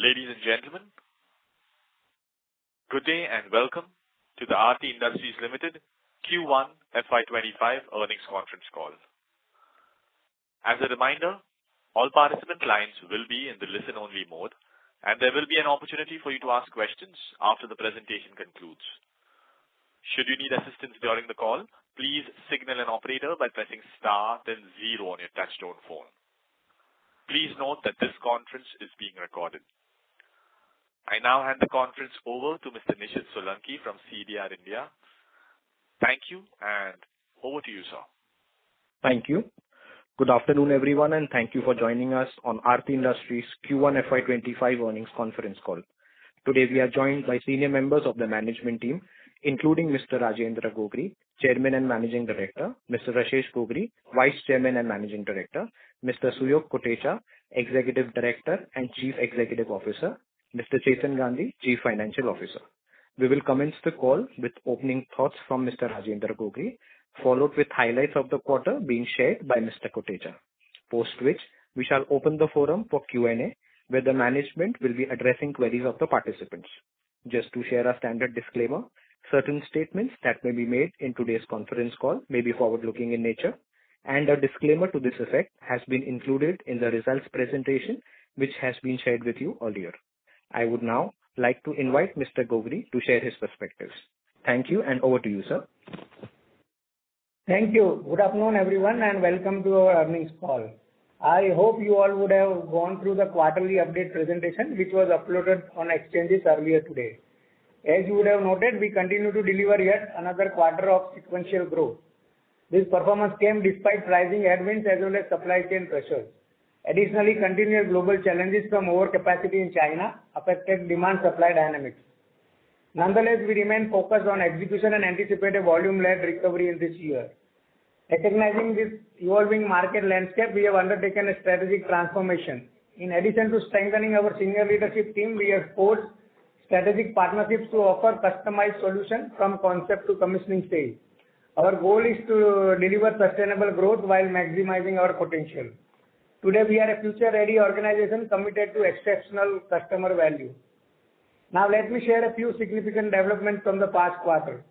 Ladies and gentlemen, good day and welcome to the Aarti Industries Limited Q1 FY'25 earnings conference call. As a reminder, all participant lines will be in the listen-only mode, and there will be an opportunity for you to ask questions after the presentation concludes. Should you need assistance during the call, please signal an operator by pressing star then 0 on your touchtone phone. Please note that this conference is being recorded. I now hand the conference over to Mr. Nishit Solanki from CDR India. Thank you, and over to you, sir. Thank you. Good afternoon, everyone, and thank you for joining us on Aarti Industries Q1 FY'25 earnings conference call. Today, we are joined by senior members of the management team, including Mr. Rajendra Gogri, Chairman and Managing Director, Mr. Rashesh Gogri, Vice Chairman and Managing Director, Mr. Suyog Kotecha, Executive Director and Chief Executive Officer, Mr. Chetan Gandhi, Chief Financial Officer. We will commence the call with opening thoughts from Mr. Rajendra Gogri, followed with highlights of the quarter being shared by Mr. Kotecha, post which we shall open the forum for Q&A, where the management will be addressing queries of the participants. Just to share a standard disclaimer, certain statements that may be made in today's conference call may be forward-looking in nature, and a disclaimer to this effect has been included in the results presentation, which has been shared with you earlier. I would now like to invite Mr. Gogri to share his perspectives. Thank you, and over to you, sir. Thank you. Good afternoon, everyone, and welcome to our earnings call. I hope you all would have gone through the quarterly update presentation, which was uploaded on exchanges earlier today. As you would have noted, we continue to deliver yet another quarter of sequential growth. This performance came despite rising headwinds as well as supply chain pressures. Additionally, continued global challenges from overcapacity in China affected demand-supply dynamics. Nonetheless, we remain focused on execution and anticipate a volume-led recovery in this year. Recognizing this evolving market landscape, we have undertaken a strategic transformation. In addition to strengthening our senior leadership team, we have forged strategic partnerships to offer customized solutions from concept to commissioning stage. Our goal is to deliver sustainable growth while maximizing our potential. Today, we are a future-ready organization committed to exceptional customer value. Now, let me share a few significant developments from the past quarter.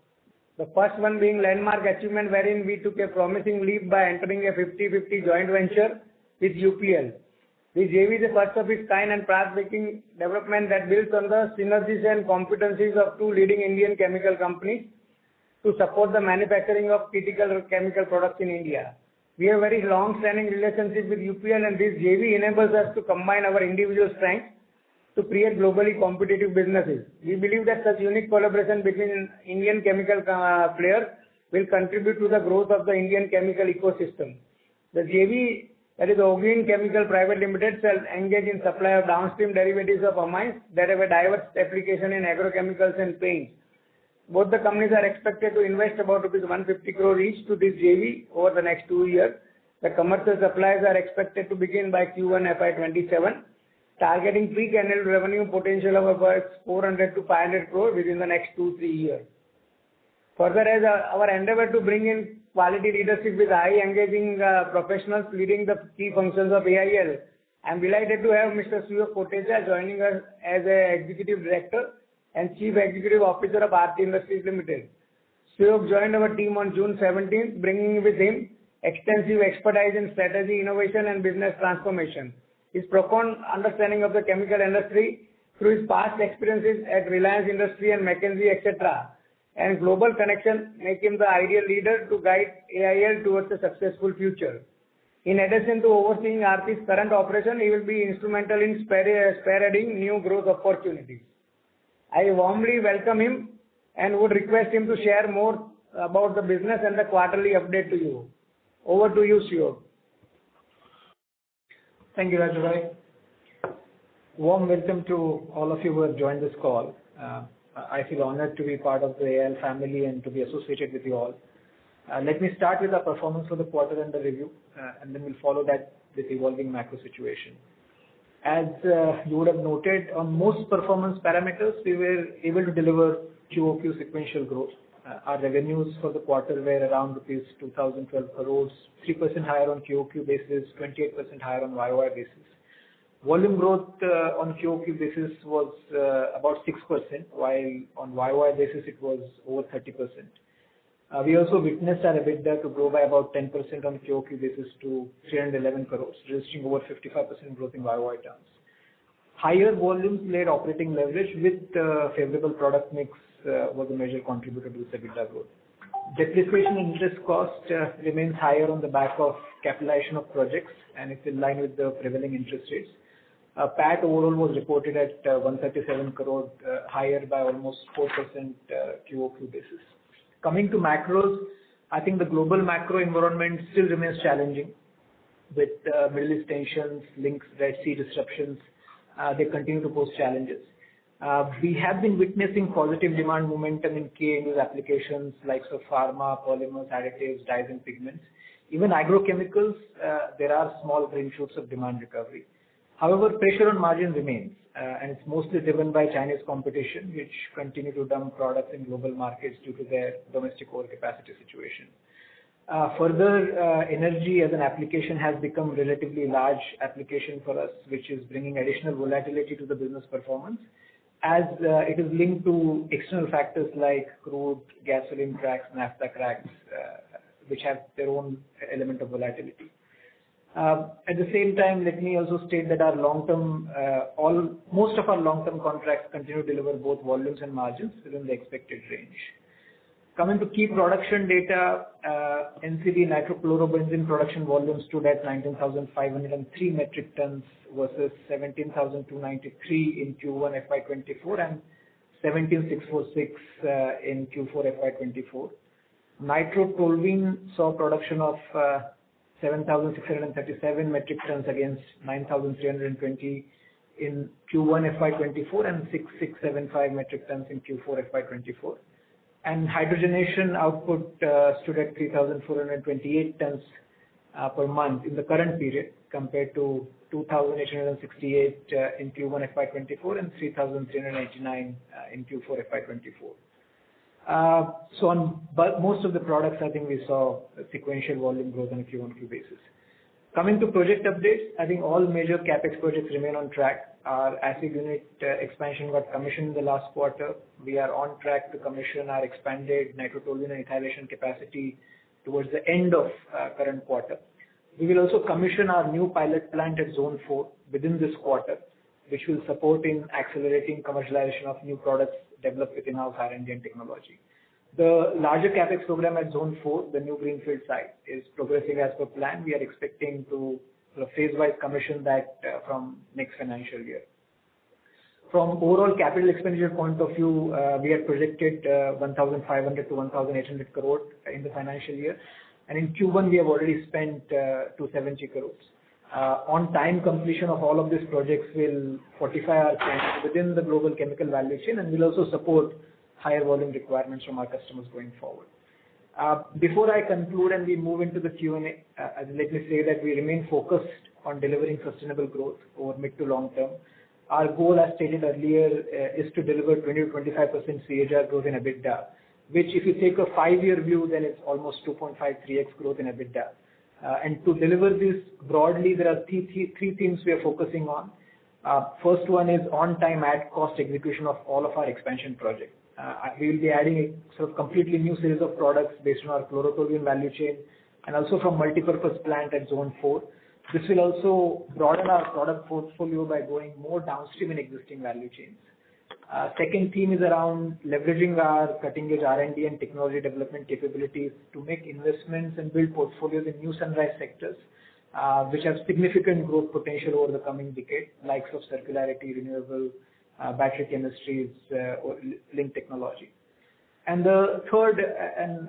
The first one being landmark achievement, wherein we took a promising leap by entering a 50-50 joint venture with UPL. This JV is a first of its kind and path-breaking development that builds on the synergies and competencies of two leading Indian chemical companies to support the manufacturing of critical chemical products in India. We have very long-standing relationship with UPL, and this JV enables us to combine our individual strengths to create globally competitive businesses. We believe that such unique collaboration between Indian chemical players will contribute to the growth of the Indian chemical ecosystem. The JV, that is Ogin Chemical Private Limited, shall engage in supply of downstream derivatives of amines that have a diverse application in agrochemicals and paints. Both the companies are expected to invest about Rs 150 crore each to this JV over the next 2 years. The commercial supplies are expected to begin by Q1 FY'27, targeting peak annual revenue potential of about 400 to 500 crore within the next 2-3 years. Further, as our endeavor to bring in quality leadership with high engaging professionals leading the key functions of AIL, I am delighted to have Mr. Suyog Kotecha joining us as an Executive Director and Chief Executive Officer of Aarti Industries Limited. Suyog joined our team on June 17th, bringing with him extensive expertise in strategy, innovation, and business transformation. His profound understanding of the chemical industry through his past experiences at Reliance Industries and McKinsey, etc., and global connection make him the ideal leader to guide AIL towards a successful future. In addition to overseeing Aarti's current operation, he will be instrumental in spearheading new growth opportunities. I warmly welcome him and would request him to share more about the business and the quarterly update to you. Over to you, Suyog. Thank you, Raju. Warm welcome to all of you who have joined this call. I feel honored to be part of the AIL family and to be associated with you all. Let me start with our performance for the quarter and the review, and then we'll follow that with evolving macro situation. As you would have noted, on most performance parameters, we were able to deliver QOQ sequential growth. Our revenues for the quarter were around rupees 2,012 crores, 3% higher on QOQ basis, 28% higher on YOY basis. Volume growth on QoQ basis was about 6%, while on YoY basis it was over 30%. We also witnessed our EBITDA to grow by about 10% on QoQ basis to 311 crores, registering over 55% growth in YoY terms. Higher volumes led operating leverage with favorable product mix was a major contributor to this EBITDA growth. Depreciation and interest cost remains higher on the back of capitalization of projects, and it's in line with the prevailing interest rates. PAT overall was reported at 137 crore, higher by almost 4% QoQ basis. Coming to macros, I think the global macro environment still remains challenging with Middle East tensions, links, Red Sea disruptions. They continue to pose challenges. We have been witnessing positive demand momentum in key end-use applications like pharma, polymers, additives, dyes and pigments. Even agrochemicals, there are small green shoots of demand recovery. However, pressure on margin remains, and it's mostly driven by Chinese competition, which continue to dump products in global markets due to their domestic overcapacity situation. Further, energy as an application has become relatively large application for us, which is bringing additional volatility to the business performance, as it is linked to external factors like crude, gasoline cracks, naphtha cracks, which have their own element of volatility. At the same time, let me also state that our most of our long-term contracts continue to deliver both volumes and margins within the expected range. Coming to key production data, NCB nitrochlorobenzene production volumes stood at 19,503 metric tons versus 17,293 in Q1 FY'24 and 17,646 in Q4 FY'24. Nitrotoluene saw production of 7,637 metric tons against 9,320 in Q1 FY'24 and 6,675 metric tons in Q4 FY'24. And hydrogenation output stood at 3,428 tons per month in the current period compared to 2,868 in Q1 FY'24 and 3,389 in Q4 FY'24. So on most of the products, I think we saw a sequential volume growth on a Q1Q basis. Coming to project updates, I think all major capex projects remain on track. Our acid unit expansion got commissioned in the last quarter. We are on track to commission our expanded nitrotoluene and ethylation capacity towards the end of current quarter. We will also commission our new pilot plant at Zone 4 within this quarter, which will support in accelerating commercialization of new products developed with in-house R&D and technology. The larger capex program at Zone 4, the new greenfield site, is progressing as per plan. We are expecting to phase-wise commission that from next financial year. From overall capital expenditure point of view, we had projected 1,500 to 1,800 crore in the financial year, and in Q1 we have already spent 270 crores. On time completion of all of these projects will fortify our strength within the global chemical value chain and will also support higher volume requirements from our customers going forward. Before I conclude and we move into the Q&A, let me say that we remain focused on delivering sustainable growth over mid to long term. Our goal, as stated earlier, is to deliver 20 to 25% CAGR growth in EBITDA, which if you take a 5-year view, then it's almost 2.53x growth in EBITDA. And to deliver this broadly, there are three themes we are focusing on. First one is on-time at-cost execution of all of our expansion projects. We will be adding a sort of completely new series of products based on our chlorotoluene value chain and also from multipurpose plant at Zone 4. This will also broaden our product portfolio by going more downstream in existing value chains. Second theme is around leveraging our cutting-edge R&D and technology development capabilities to make investments and build portfolios in new sunrise sectors, which have significant growth potential over the coming decade, likes of circularity, renewable, battery chemistries, or link technology. And the third and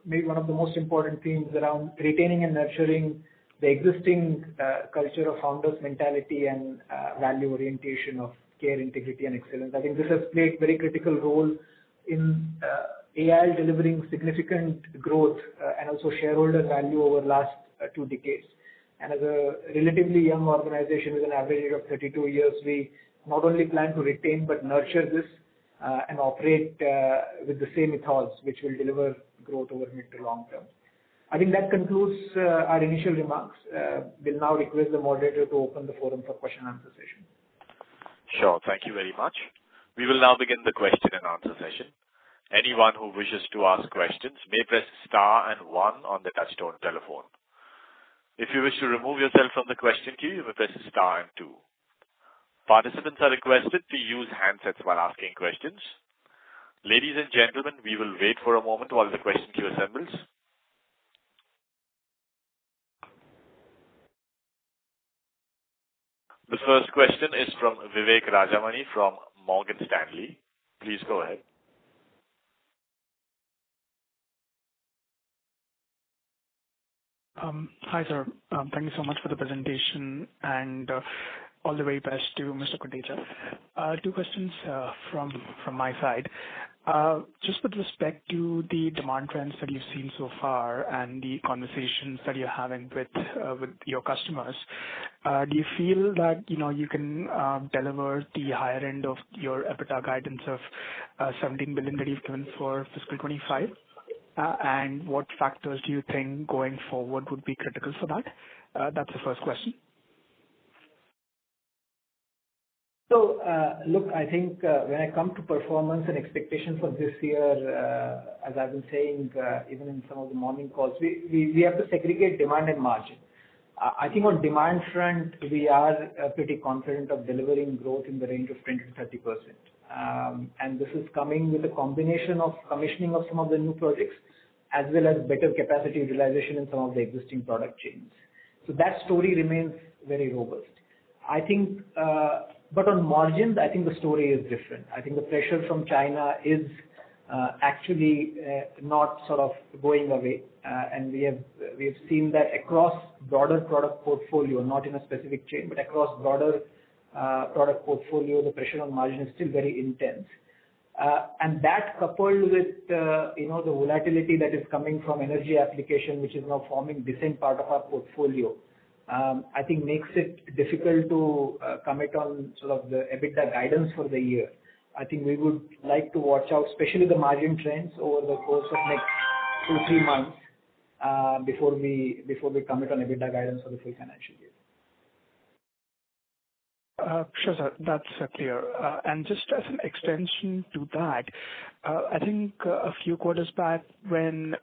maybe one of the most important themes around retaining and nurturing the existing culture of founders' mentality and value orientation of care, integrity, and excellence. I think this has played very critical role in AIL delivering significant growth and also shareholder value over last 2 decades. And as a relatively young organization with an average age of 32 years, we not only plan to retain but nurture this and operate with the same ethos, which will deliver growth over mid to long term. I think that concludes our initial remarks. We'll now request the moderator to open the forum for question and answer session. Sure. Thank you very much. We will now begin the question and answer session. Anyone who wishes to ask questions may press star and 1 on the touchtone telephone. If you wish to remove yourself from the question queue, you may press star and 2. Participants are requested to use handsets while asking questions. Ladies and gentlemen, we will wait for a moment while the question queue assembles. The first question is from Vivek Rajamani from Morgan Stanley. Please go ahead. Hi, sir. Thank you so much for the presentation and all the very best to Mr. Kotecha. 2 questions from my side. Just with respect to the demand trends that you've seen so far and the conversations that you're having with your customers, do you feel that you can deliver the higher end of your EBITDA guidance of 17 billion that you've given for fiscal 25? And what factors do you think going forward would be critical for that? That's the first question. So, look, I think when I come to performance and expectation for this year, as I've been saying, even in some of the morning calls, we have to segregate demand and margin. I think on demand front, we are pretty confident of delivering growth in the range of 20 to 30%. And this is coming with a combination of commissioning of some of the new projects, as well as better capacity utilization in some of the existing product chains. So that story remains very robust. I think, but on margins, I think the story is different. I think the pressure from China is actually not sort of going away, and we have seen that across broader product portfolio, not in a specific chain, but across broader product portfolio, the pressure on margin is still very intense. And that coupled with the volatility that is coming from energy application, which is now forming decent part of our portfolio, I think makes it difficult to commit on sort of the EBITDA guidance for the year. I think we would like to watch out, especially the margin trends over the course of next 2-3 months before we commit on EBITDA guidance for the full financial year. Sure, sir. That's clear. And just as an extension to that, I think a few quarters back when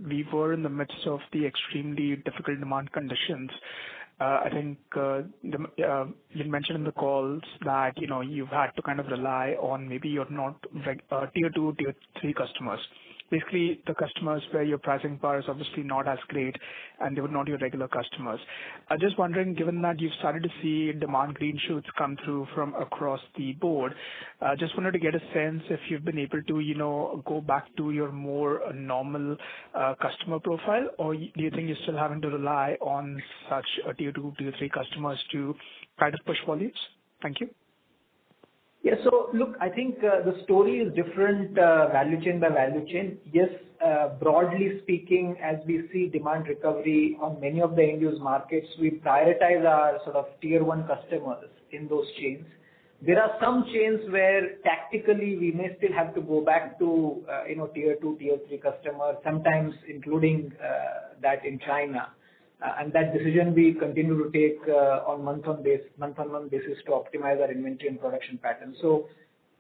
we were in the midst of the extremely difficult demand conditions, I think you mentioned in the calls that you've had to kind of rely on maybe your not tier 2, tier 3 customers. Basically, the customers where your pricing power is obviously not as great, and they were not your regular customers. I'm just wondering, given that you've started to see demand green shoots come through from across the board, just wanted to get a sense if you've been able to, go back to your more normal customer profile, or do you think you're still having to rely on such a tier 2, tier 3 customers to kind of push volumes? Thank you. Yeah. So look, I think the story is different value chain by value chain. Yes, broadly speaking, as we see demand recovery on many of the end-use markets, we prioritize our sort of tier 1 customers in those chains. There are some chains where tactically we may still have to go back to tier 2, tier 3 customers, sometimes including that in China. And that decision we continue to take on month-on-month basis to optimize our inventory and production patterns. So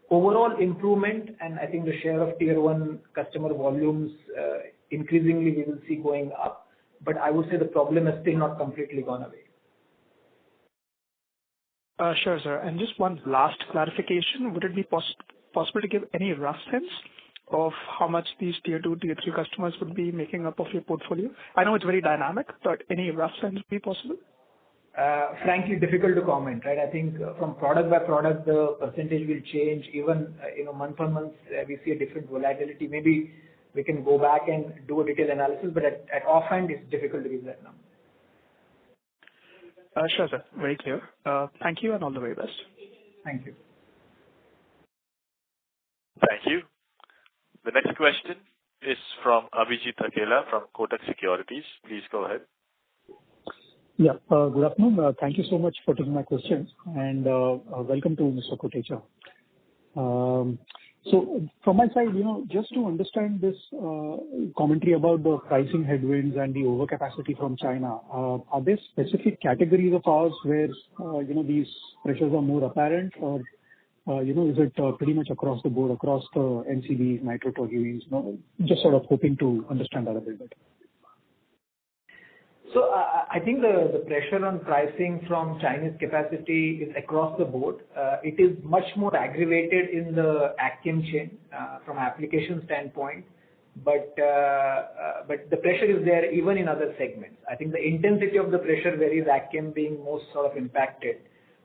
overall improvement, and I think the share of tier 1 customer volumes increasingly we will see going up. But I would say the problem has still not completely gone away. Sure, sir. And just one last clarification. Would it be possible to give any rough sense of how much these tier 2, tier 3 customers would be making up of your portfolio? I know it's very dynamic, but any rough sense would be possible? Frankly, difficult to comment, right? I think from product by product, the percentage will change. Even month on month, we see a different volatility. Maybe we can go back and do a detailed analysis, but at offhand, it's difficult to give that number. Sure, sir. Very clear. Thank you and all the very best. Thank you. Thank you. The next question is from Abhijit Akella from Kotak Securities. Please go ahead. Yeah. Good afternoon. Thank you so much for taking my questions, and welcome to Mr. Kotecha. So from my side, just to understand this commentary about the pricing headwinds and the overcapacity from China, are there specific categories of ours where, these pressures are more apparent, or, is it pretty much across the board, across the NCBs, nitrotoluenes? Just sort of hoping to understand that a little bit. So I think the pressure on pricing from Chinese capacity is across the board. It is much more aggravated in the agchem chain from application standpoint, but the pressure is there even in other segments. I think the intensity of the pressure varies, agchem being most sort of impacted.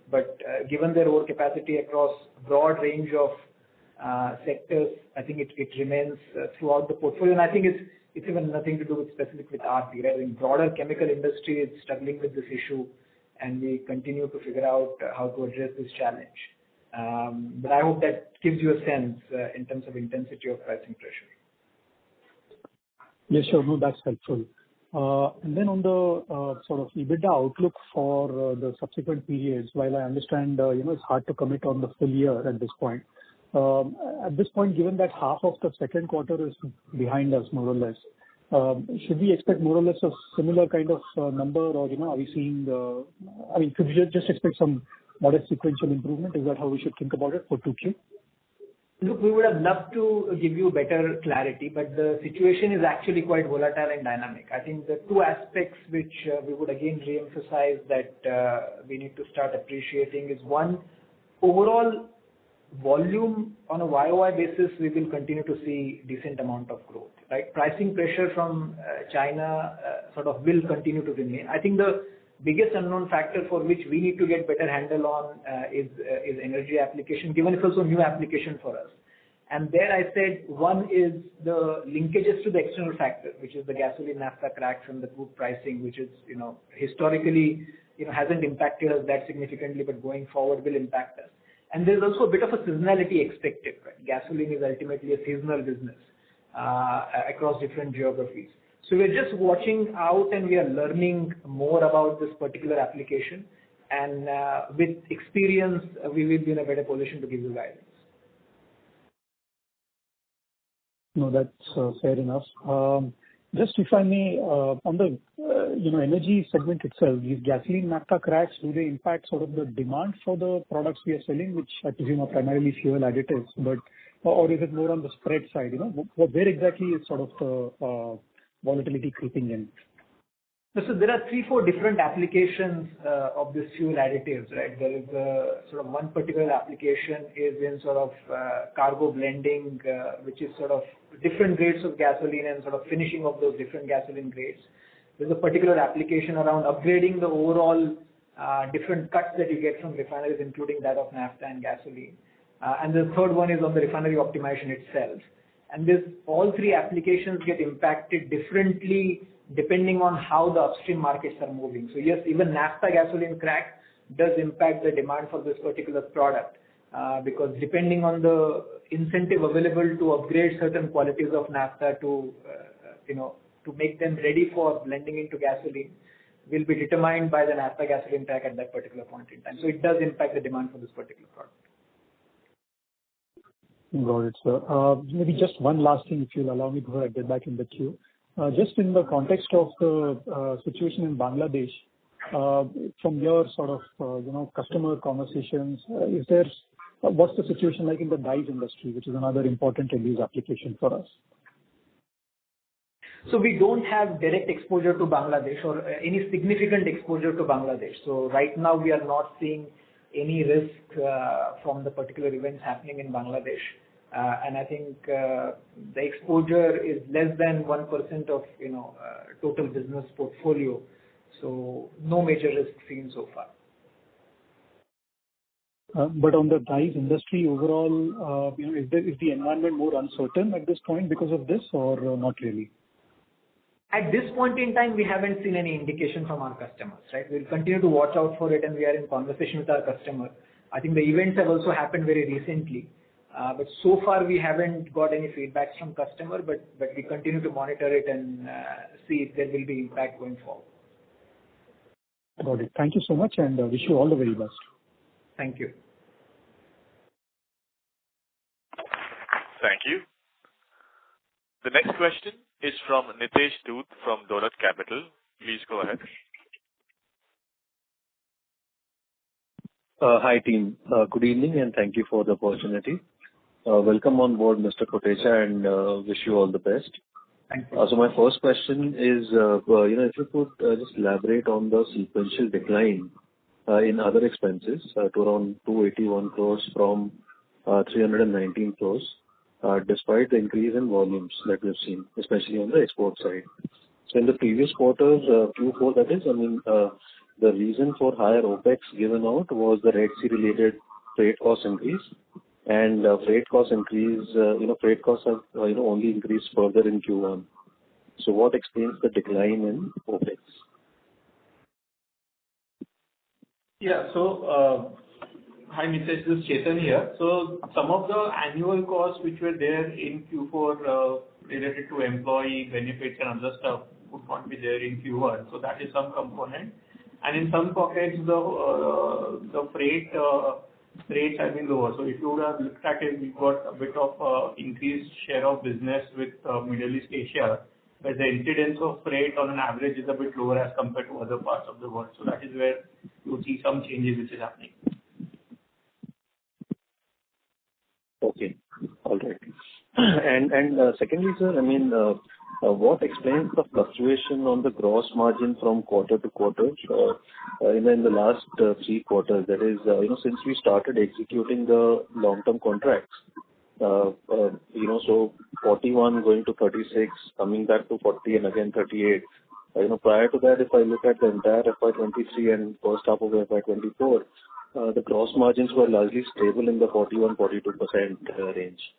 But given their overcapacity across broad range of sectors, I think it remains throughout the portfolio. And I think it's even nothing to do with specific with Aarti, right? In broader chemical industry is struggling with this issue, and we continue to figure out how to address this challenge. But I hope that gives you a sense in terms of intensity of pricing pressure. Yes, sure. No, that's helpful. And then on the sort of EBITDA outlook for the subsequent periods, while I understand, it's hard to commit on the full year at this point. At this point, given that half of the second quarter is behind us, more or less, should we expect more or less a similar kind of number, or, are we seeing, could we just expect some modest sequential improvement? Is that how we should think about it for 2Q? Look, we would have loved to give you better clarity, but the situation is actually quite volatile and dynamic. I think the two aspects which we would again re-emphasize that we need to start appreciating is, one, overall volume on a YOY basis, we will continue to see decent amount of growth, right? Pricing pressure from China sort of will continue to remain. I think the biggest unknown factor for which we need to get better handle on is energy application, given it's also a new application for us. And there I said one is the linkages to the external factor, which is the gasoline naphtha cracks and the crude pricing, which is, historically, hasn't impacted us that significantly, but going forward will impact us. And there's also a bit of a seasonality expected, right? Gasoline is ultimately a seasonal business across different geographies. So we're just watching out and we are learning more about this particular application. And with experience, we will be in a better position to give you guidance. No, that's fair enough. Just if I may, on the energy segment itself, these gasoline naphtha cracks, do they impact sort of the demand for the products we are selling, which I presume are primarily fuel additives, or is it more on the spread side? Where exactly is sort of the volatility creeping in? So there are 3-4 different applications of this fuel additives, right? There is sort of one particular application is in sort of cargo blending, which is sort of different grades of gasoline and sort of finishing of those different gasoline grades. There's a particular application around upgrading the overall different cuts that you get from refineries, including that of naphtha and gasoline. And the third one is on the refinery optimization itself. And all three applications get impacted differently depending on how the upstream markets are moving. So yes, even naphtha gasoline crack does impact the demand for this particular product because depending on the incentive available to upgrade certain qualities of naphtha to make them ready for blending into gasoline will be determined by the naphtha gasoline crack at that particular point in time. So it does impact the demand for this particular product. Got it, sir. Maybe just one last thing, if you'll allow me before I get back in the queue. Just in the context of the situation in Bangladesh, from your sort of, customer conversations, what's the situation like in the dyes industry, which is another important end-use application for us? So we don't have direct exposure to Bangladesh or any significant exposure to Bangladesh. So right now we are not seeing any risk from the particular events happening in Bangladesh. And I think the exposure is less than 1% of total business portfolio. So no major risk seen so far. But on the dyes industry overall, is the environment more uncertain at this point because of this, or not really? At this point in time, we haven't seen any indication from our customers, right? We'll continue to watch out for it and we are in conversation with our customer. I think the events have also happened very recently. But so far we haven't got any feedbacks from customer, but we continue to monitor it and see if there will be impact going forward. Got it. Thank you so much and wish you all the very best. Thank you. Thank you. The next question is from Nitesh Dhoot from Dolat Capital. Please go ahead. Hi, team. Good evening, and thank you for the opportunity. Welcome on board, Mr. Kotecha, and wish you all the best. Thank you. So my first question is, if you could just elaborate on the sequential decline in other expenses to around 281 crores from 319 crores, despite the increase in volumes that we've seen, especially on the export side. So in the previous quarters, Q4 that is, the reason for higher OpEx given out was the Red Sea related freight cost increase, and freight cost increase, freight costs have only increased further in Q1. So what explains the decline in OpEx? Yeah. So, hi, Mitesh, this is Chetan here. So some of the annual costs which were there in Q4 related to employee benefits and other stuff would not be there in Q1. So that is some component. And in some pockets, the rates have been lower. So if you would have looked at it, we've got a bit of increased share of business with Middle East Asia, where the incidence of freight on an average is a bit lower as compared to other parts of the world. So that is where you see some changes which is happening. Okay. All right. And secondly, sir, what explains the fluctuation on the gross margin from quarter to quarter in the last 3 quarters? That is, since we started executing the long-term contracts, so 41 going to 36, coming back to 40 and again 38. Prior to that, if I look at the entire FY'23 and first half of FY'24, the gross margins were largely stable in the 41-42% range.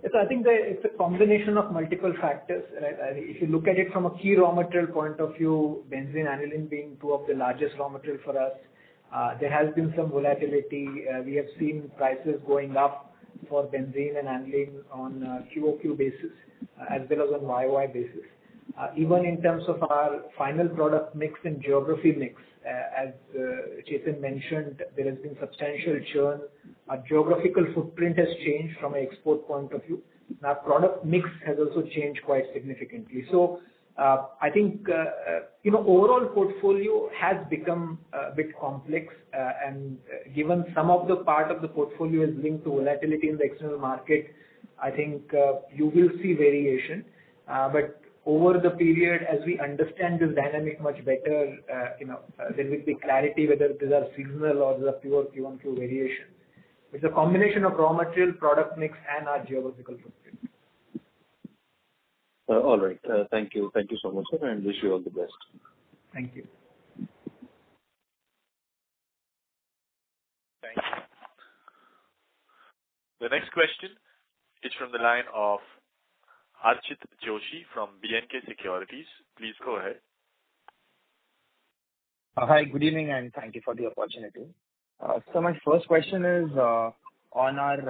Yes, I think it's a combination of multiple factors. Right? If you look at it from a key raw material point of view, benzene, aniline being 2 of the largest raw material for us, there has been some volatility. We have seen prices going up for benzene and aniline on a QOQ basis, as well as on YOY basis. Even in terms of our final product mix and geography mix, as Chetan mentioned, there has been substantial churn. Our geographical footprint has changed from an export point of view. And our product mix has also changed quite significantly. So I think, overall portfolio has become a bit complex, and given some of the part of the portfolio is linked to volatility in the external market, I think you will see variation. But over the period, as we understand this dynamic much better, there will be clarity whether these are seasonal or these are pure Q1Q variations. It's a combination of raw material, product mix, and our geographical footprint. All right. Thank you. Thank you so much, sir, and wish you all the best. Thank you. Thank you. The next question is from the line of Archit Joshi from B&K Securities. Please go ahead. Hi, good evening, and thank you for the opportunity. So my first question is on our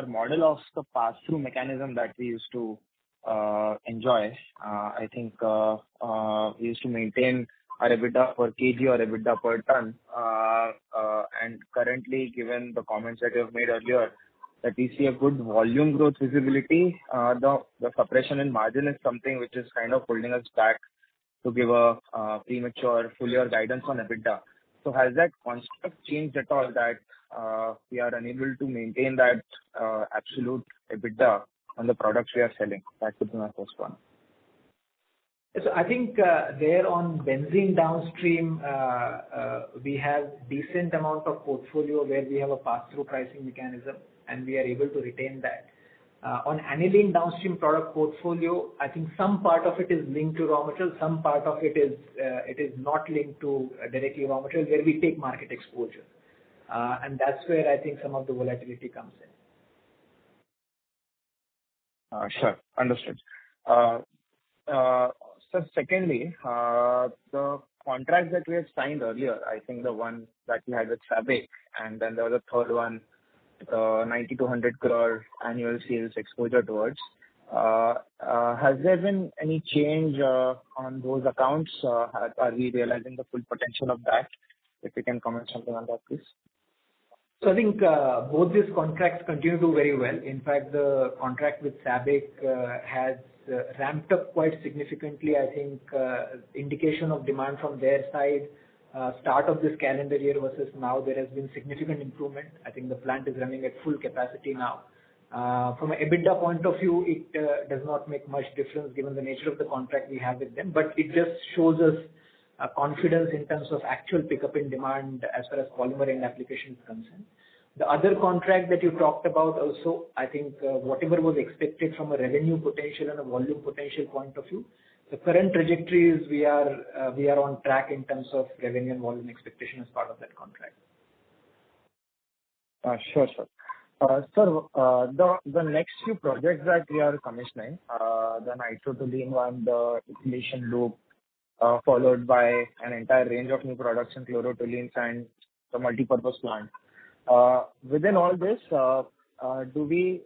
model of the pass-through mechanism that we used to enjoy. I think we used to maintain our EBITDA per kg or EBITDA per ton. And currently, given the comments that you have made earlier, that we see a good volume growth visibility, the suppression in margin is something which is kind of holding us back to give a premature full year guidance on EBITDA. So has that construct changed at all that we are unable to maintain that absolute EBITDA on the products we are selling? That would be my first one. So I think there on benzene downstream, we have decent amount of portfolio where we have a pass-through pricing mechanism, and we are able to retain that. On aniline downstream product portfolio, I think some part of it is linked to raw material, some part of it is not linked to directly raw material, where we take market exposure. And that's where I think some of the volatility comes in. Sure. Understood. So secondly, the contract that we had signed earlier, I think the one that we had with SABIC, and then there was a third one, 90 to 100 crore annual sales exposure towards. Has there been any change on those accounts? Are we realizing the full potential of that? If you can comment something on that, please. So I think both these contracts continue to do very well. In fact, the contract with SABIC has ramped up quite significantly. I think indication of demand from their side, start of this calendar year versus now, there has been significant improvement. I think the plant is running at full capacity now. From an EBITDA point of view, it does not make much difference given the nature of the contract we have with them, but it just shows us confidence in terms of actual pickup in demand as far as polymer end application is concerned. The other contract that you talked about also, I think whatever was expected from a revenue potential and a volume potential point of view, the current trajectory is we are on track in terms of revenue and volume expectation as part of that contract. Sure. Sir, the next few projects that we are commissioning, the nitrotoluene one, the ethylation loop, followed by an entire range of new products in chlorotoluenes and the multipurpose plant. Within all this, do we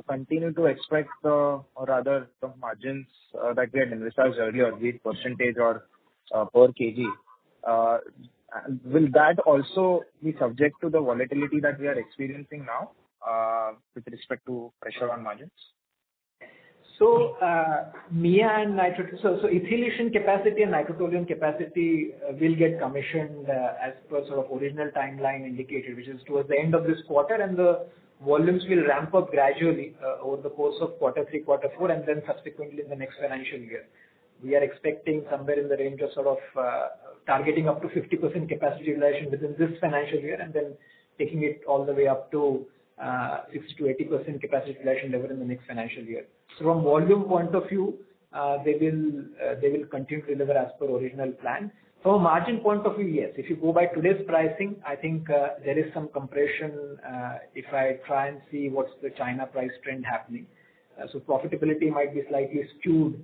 continue to expect or rather the margins that we had envisaged earlier, be it percentage or per kg? Will that also be subject to the volatility that we are experiencing now with respect to pressure on margins? So MEA and so ethylation capacity and nitrotoluene capacity will get commissioned as per sort of original timeline indicated, which is towards the end of this quarter, and the volumes will ramp up gradually over the course of quarter 3, quarter 4, and then subsequently in the next financial year. We are expecting somewhere in the range of sort of targeting up to 50% capacity utilization within this financial year, and then taking it all the way up to 60 to 80% capacity utilization level in the next financial year. So from volume point of view, they will continue to deliver as per original plan. From a margin point of view, yes. If you go by today's pricing, I think there is some compression if I try and see what's the China price trend happening. So profitability might be slightly skewed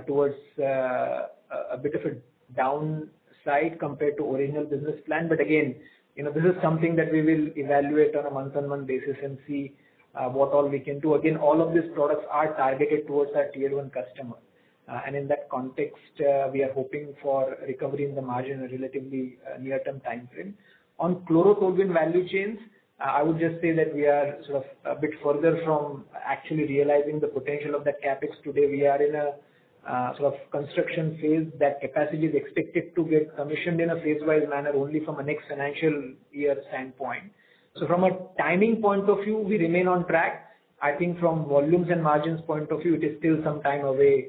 towards a bit of a downside compared to original business plan. But again, this is something that we will evaluate on a month-on-month basis and see what all we can do. Again, all of these products are targeted towards our tier 1 customer. And in that context, we are hoping for recovery in the margin in a relatively near-term time frame. On chlorotoluene value chains, I would just say that we are sort of a bit further from actually realizing the potential of that capex. Today, we are in a sort of construction phase. That capacity is expected to get commissioned in a phase-wise manner only from a next financial year standpoint. So from a timing point of view, we remain on track. I think from volumes and margins point of view, it is still some time away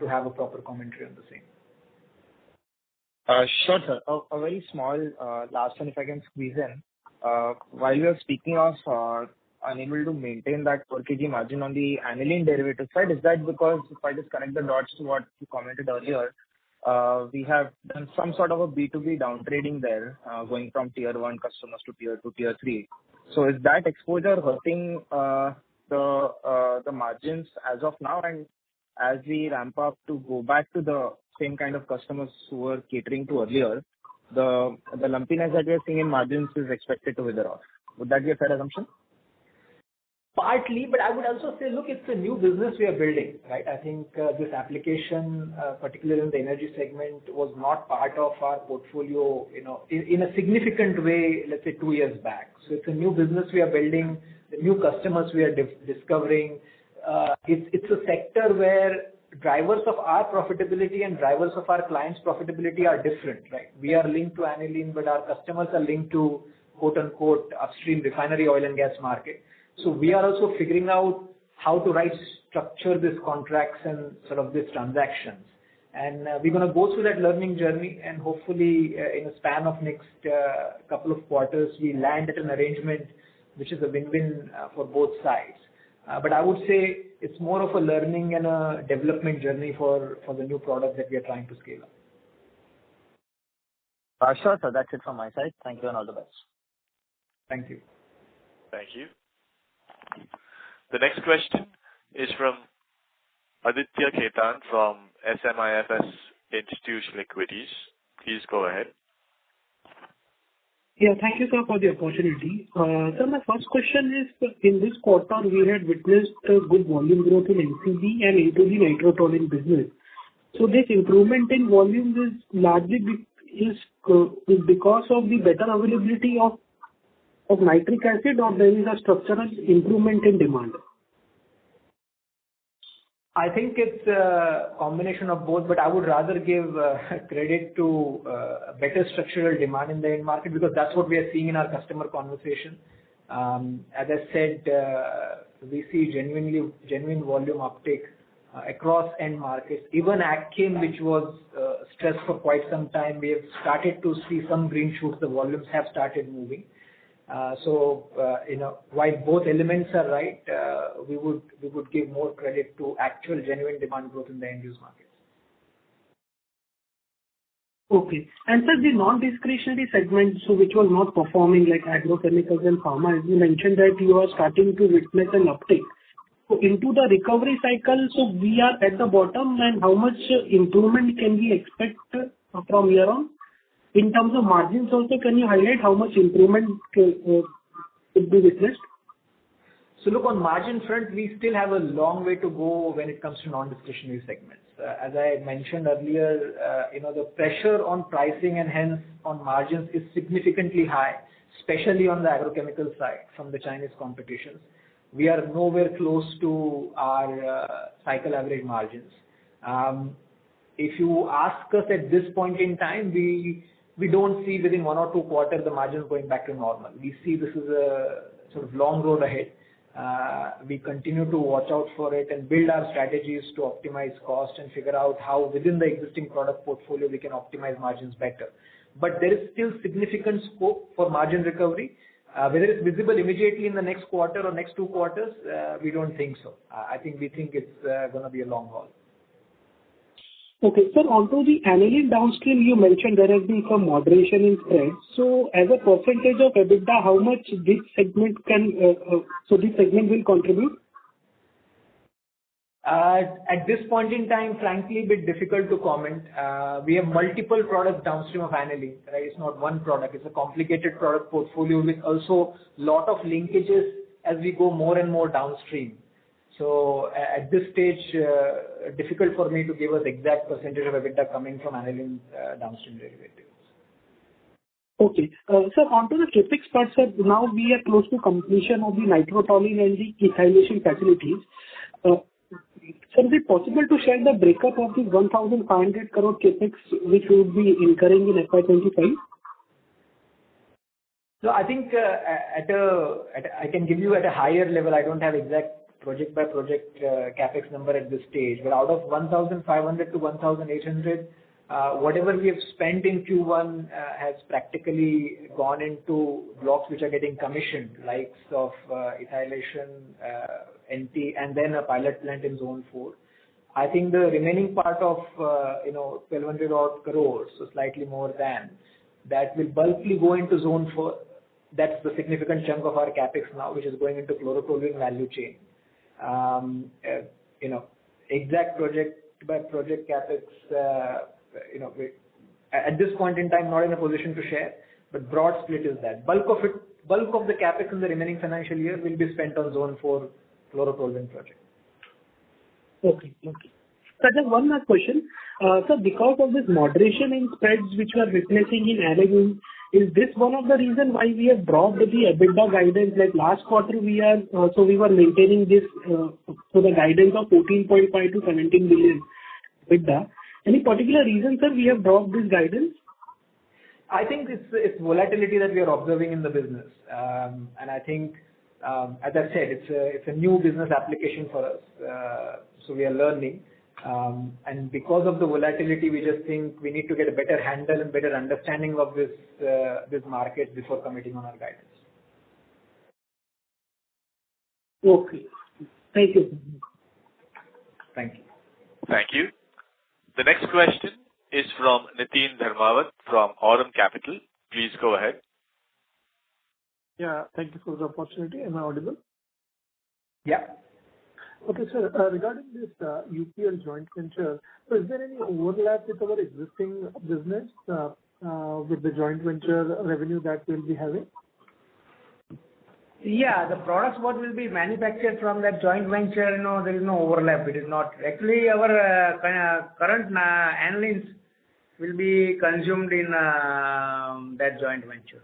to have a proper commentary on the same. Sure, sir. A very small last one, if I can squeeze in. While we are speaking of unable to maintain that per kg margin on the aniline derivative side, is that because, if I just connect the dots to what you commented earlier, we have done some sort of a B2B downtrading there, going from tier 1 customers to tier 2, tier 3. So is that exposure hurting the margins as of now? And as we ramp up to go back to the same kind of customers who were catering to earlier, the lumpiness that we are seeing in margins is expected to wither off. Would that be a fair assumption? Partly, but I would also say, look, it's a new business we are building, right? I think this application, particularly in the energy segment, was not part of our portfolio, in a significant way, let's say 2 years back. So it's a new business we are building, the new customers we are discovering. It's a sector where drivers of our profitability and drivers of our clients' profitability are different, right? We are linked to aniline, but our customers are linked to quote-unquote upstream refinery oil and gas market. So we are also figuring out how to structure these contracts and sort of these transactions. And we're going to go through that learning journey, and hopefully in a span of next couple of quarters, we land at an arrangement which is a win-win for both sides. But I would say it's more of a learning and a development journey for the new product that we are trying to scale up. Sure, sir. That's it from my side. Thank you and all the best. Thank you. Thank you. The next question is from Aditya Khetan from SMIFS Institutional Equities. Please go ahead. Yeah, thank you, sir, for the opportunity. Sir, my first question is, in this quarter, we had witnessed a good volume growth in NCB and into the nitrotoluene business. So this improvement in volume is largely because of the better availability of of nitric acid, or there is a structural improvement in demand? I think it's a combination of both, but I would rather give credit to better structural demand in the end market, because that's what we are seeing in our customer conversation. As I said, we see genuine volume uptake across end markets. Even AgChem, which was stressed for quite some time, we have started to see some green shoots. The volumes have started moving. While both elements are right, we would give more credit to actual genuine demand growth in the end use markets. Okay. And sir, the non-discretionary segment, so which was not performing, like agrochemicals and pharma, as you mentioned that you are starting to witness an uptake. So into the recovery cycle, so we are at the bottom, and how much improvement can we expect from here on? In terms of margins also, can you highlight how much improvement could be witnessed? So look, on margin front, we still have a long way to go when it comes to non-discretionary segments. As I mentioned earlier, the pressure on pricing and hence on margins is significantly high, especially on the agrochemical side from the Chinese competitions. We are nowhere close to our cycle average margins. If you ask us at this point in time, we don't see within 1 or 2 quarters the margins going back to normal. We see this is a sort of long road ahead. We continue to watch out for it and build our strategies to optimize cost and figure out how within the existing product portfolio we can optimize margins better. But there is still significant scope for margin recovery. Whether it's visible immediately in the next quarter or next 2 quarters, we don't think so. We think it's going to be a long haul. Okay, sir, onto the aniline downstream, you mentioned there has been some moderation in spreads. So as a percentage of EBITDA, how much this segment will contribute? At this point in time, frankly, a bit difficult to comment. We have multiple products downstream of aniline, right? It's not one product. It's a complicated product portfolio with also lot of linkages as we go more and more downstream. So at this stage, difficult for me to give us exact percentage of EBITDA coming from aniline downstream derivatives. Okay. Sir, onto the CapEx part, sir, now we are close to completion of the nitrotoluene and the ethylation facilities. Sir, is it possible to share the breakup of the 1,500 crore CapEx which we would be incurring in FY'25? So I think I can give you at a higher level. I don't have exact project by project capex number at this stage, but out of 1,500 to 1,800, whatever we have spent in Q1 has practically gone into blocks which are getting commissioned, likes of ethylation, NT, and then a pilot plant in Zone 4. I think the remaining part of 1,200 odd crores, so slightly more than that, will bulkily go into Zone 4. That's the significant chunk of our capex now, which is going into chlorotoluene value chain. Exact project by project capex, at this point in time, not in a position to share, but broad split is that. Bulk of the capex in the remaining financial year will be spent on Zone 4 chlorotoluene project. Okay. So just one last question. So because of this moderation in spreads which we are witnessing in aniline, is this one of the reasons why we have dropped the EBITDA guidance? Like last quarter, we were maintaining this, so the guidance of 14.5 to 17 billion EBITDA. Any particular reason, sir, we have dropped this guidance? I think it's volatility that we are observing in the business. And I think, as I said, it's a new business application for us. So we are learning. And because of the volatility, we just think we need to get a better handle and better understanding of this market before committing on our guidance. Okay. Thank you. Thank you. Thank you. The next question is from Nitin Dharmawat from Aurum Capital. Please go ahead. Yeah, thank you for the opportunity. Am I audible? Yeah. Okay, sir. Regarding this UPL joint venture, so is there any overlap with our existing business with the joint venture revenue that we'll be having? Yeah, the products what will be manufactured from that joint venture, there is no overlap. It is not. Actually, our current anilines will be consumed in that joint venture.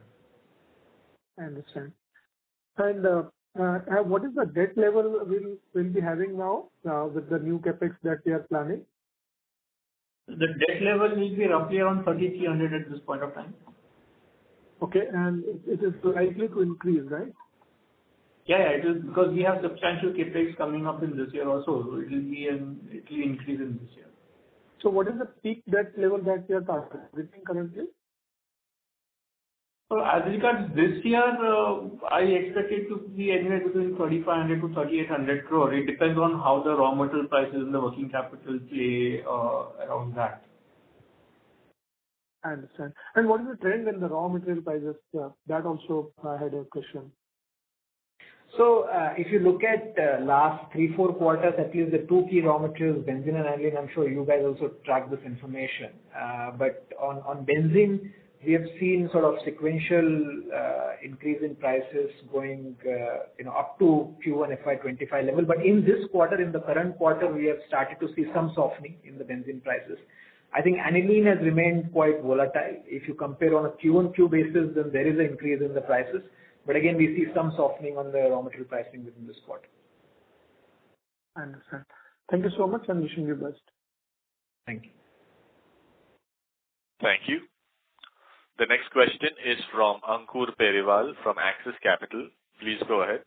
I understand. What is the debt level we'll be having now with the new CapEx that we are planning? The debt level will be roughly around 3,300 at this point of time. Okay. And it is likely to increase, right? Yeah, it is because we have substantial CapEx coming up in this year also. So it will increase in this year. So what is the peak debt level that we are targeting currently? So as regards this year, I expect it to be anywhere between 3,500 to 3,800 crore. It depends on how the raw material prices and the working capital play around that. I understand. And what is the trend in the raw material prices? That also I had a question. So if you look at last 3-4 quarters, at least the two key raw materials, benzene and aniline, I'm sure you guys also track this information. But on benzene, we have seen sort of sequential increase in prices going up to Q1 FY'25 level. But in this quarter, in the current quarter, we have started to see some softening in the benzene prices. I think aniline has remained quite volatile. If you compare on a Q1Q basis, then there is an increase in the prices. But again, we see some softening on the raw material pricing within this quarter. I understand. Thank you so much and wishing you best. Thank you. Thank you. The next question is from Ankur Periwal from Axis Capital. Please go ahead.